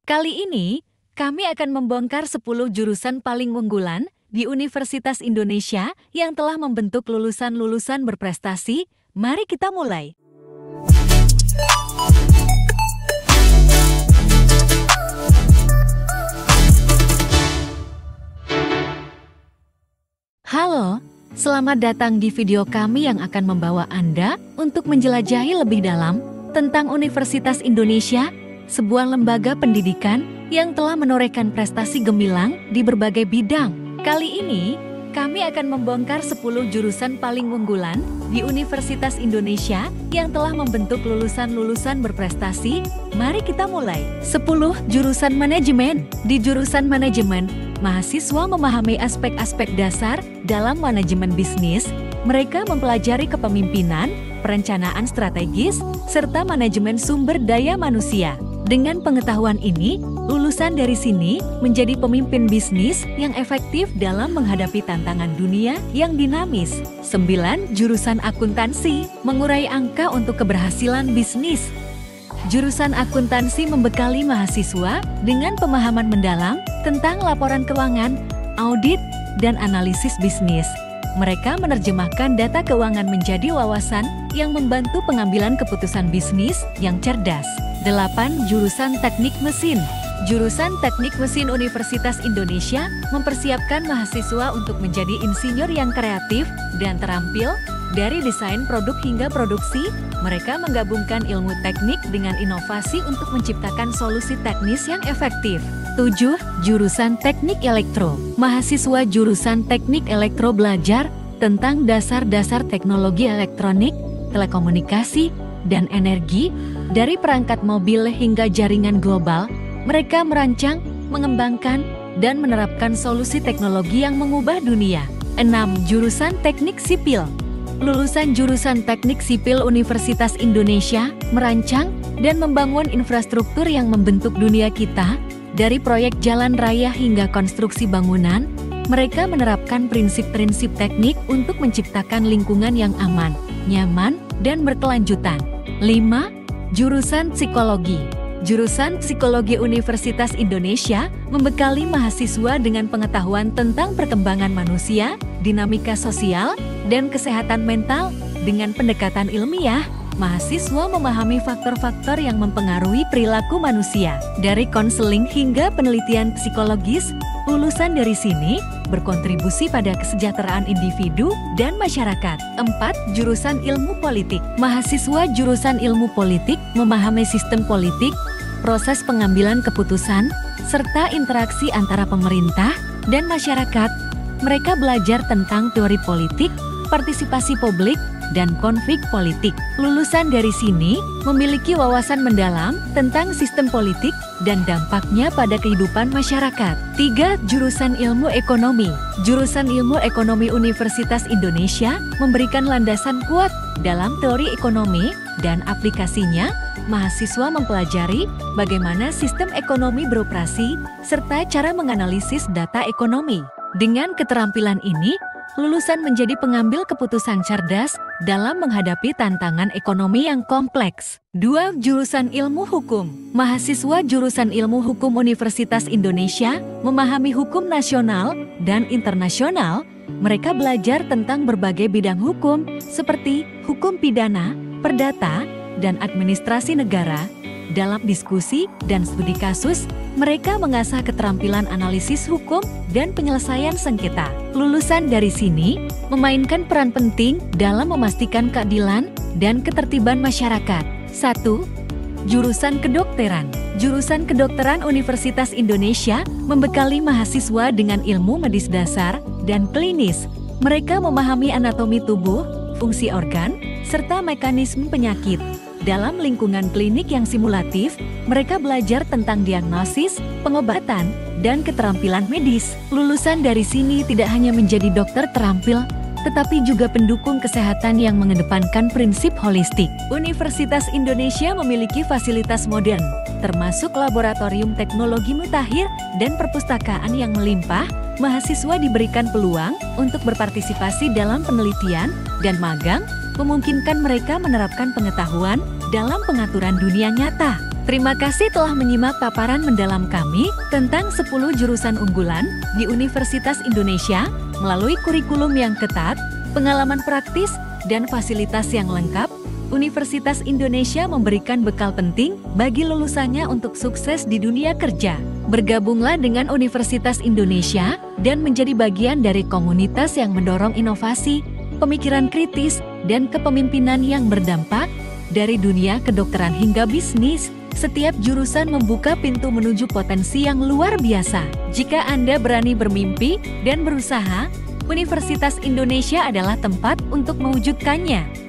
Kali ini, kami akan membongkar 10 jurusan paling unggulan di Universitas Indonesia yang telah membentuk lulusan-lulusan berprestasi. Mari kita mulai. Halo, selamat datang di video kami yang akan membawa Anda untuk menjelajahi lebih dalam tentang Universitas Indonesia, sebuah lembaga pendidikan yang telah menorehkan prestasi gemilang di berbagai bidang. Kali ini, kami akan membongkar 10 jurusan paling unggulan di Universitas Indonesia yang telah membentuk lulusan-lulusan berprestasi. Mari kita mulai. 10 jurusan manajemen. Di jurusan manajemen, mahasiswa memahami aspek-aspek dasar dalam manajemen bisnis. Mereka mempelajari kepemimpinan, perencanaan strategis, serta manajemen sumber daya manusia. Dengan pengetahuan ini, lulusan dari sini menjadi pemimpin bisnis yang efektif dalam menghadapi tantangan dunia yang dinamis. 9. Jurusan akuntansi, mengurai angka untuk keberhasilan bisnis. Jurusan akuntansi membekali mahasiswa dengan pemahaman mendalam tentang laporan keuangan, audit, dan analisis bisnis. Mereka menerjemahkan data keuangan menjadi wawasan yang membantu pengambilan keputusan bisnis yang cerdas. 8. Jurusan teknik mesin. Jurusan teknik mesin Universitas Indonesia mempersiapkan mahasiswa untuk menjadi insinyur yang kreatif dan terampil. Dari desain produk hingga produksi, mereka menggabungkan ilmu teknik dengan inovasi untuk menciptakan solusi teknis yang efektif. 7. Jurusan teknik elektro. Mahasiswa jurusan teknik elektro belajar tentang dasar-dasar teknologi elektronik, telekomunikasi, dan energi. Dari perangkat mobil hingga jaringan global, mereka merancang, mengembangkan, dan menerapkan solusi teknologi yang mengubah dunia. 6. Jurusan teknik sipil. Lulusan jurusan teknik sipil Universitas Indonesia merancang dan membangun infrastruktur yang membentuk dunia kita. Dari proyek jalan raya hingga konstruksi bangunan, mereka menerapkan prinsip-prinsip teknik untuk menciptakan lingkungan yang aman, nyaman, dan berkelanjutan. 5. Jurusan psikologi. Jurusan psikologi Universitas Indonesia membekali mahasiswa dengan pengetahuan tentang perkembangan manusia, dinamika sosial, dan kesehatan mental. Dengan pendekatan ilmiah, mahasiswa memahami faktor-faktor yang mempengaruhi perilaku manusia. Dari konseling hingga penelitian psikologis, lulusan dari sini berkontribusi pada kesejahteraan individu dan masyarakat. 4. Jurusan ilmu politik. Mahasiswa jurusan ilmu politik memahami sistem politik, proses pengambilan keputusan, serta interaksi antara pemerintah dan masyarakat. Mereka belajar tentang teori politik, partisipasi publik, dan konflik politik. Lulusan dari sini memiliki wawasan mendalam tentang sistem politik dan dampaknya pada kehidupan masyarakat. 3. Jurusan ilmu ekonomi. Jurusan ilmu ekonomi Universitas Indonesia memberikan landasan kuat dalam teori ekonomi dan aplikasinya. Mahasiswa mempelajari bagaimana sistem ekonomi beroperasi serta cara menganalisis data ekonomi. Dengan keterampilan ini, lulusan menjadi pengambil keputusan cerdas dalam menghadapi tantangan ekonomi yang kompleks. 2. Jurusan ilmu hukum. Mahasiswa jurusan ilmu hukum Universitas Indonesia memahami hukum nasional dan internasional. Mereka belajar tentang berbagai bidang hukum seperti hukum pidana, perdata, dan administrasi negara. Dalam diskusi dan studi kasus, mereka mengasah keterampilan analisis hukum dan penyelesaian sengketa. Lulusan dari sini memainkan peran penting dalam memastikan keadilan dan ketertiban masyarakat. 1. Jurusan kedokteran. Jurusan kedokteran Universitas Indonesia membekali mahasiswa dengan ilmu medis dasar dan klinis. Mereka memahami anatomi tubuh, fungsi organ, serta mekanisme penyakit. Dalam lingkungan klinik yang simulatif, mereka belajar tentang diagnosis, pengobatan, dan keterampilan medis. Lulusan dari sini tidak hanya menjadi dokter terampil, tetapi juga pendukung kesehatan yang mengedepankan prinsip holistik. Universitas Indonesia memiliki fasilitas modern, termasuk laboratorium teknologi mutakhir dan perpustakaan yang melimpah. Mahasiswa diberikan peluang untuk berpartisipasi dalam penelitian dan magang, memungkinkan mereka menerapkan pengetahuan dalam pengaturan dunia nyata. Terima kasih telah menyimak paparan mendalam kami tentang 10 jurusan unggulan di Universitas Indonesia melalui kurikulum yang ketat, pengalaman praktis, dan fasilitas yang lengkap. Universitas Indonesia memberikan bekal penting bagi lulusannya untuk sukses di dunia kerja. Bergabunglah dengan Universitas Indonesia dan menjadi bagian dari komunitas yang mendorong inovasi, pemikiran kritis, dan kepemimpinan yang berdampak. Dari dunia kedokteran hingga bisnis, setiap jurusan membuka pintu menuju potensi yang luar biasa. Jika Anda berani bermimpi dan berusaha, Universitas Indonesia adalah tempat untuk mewujudkannya.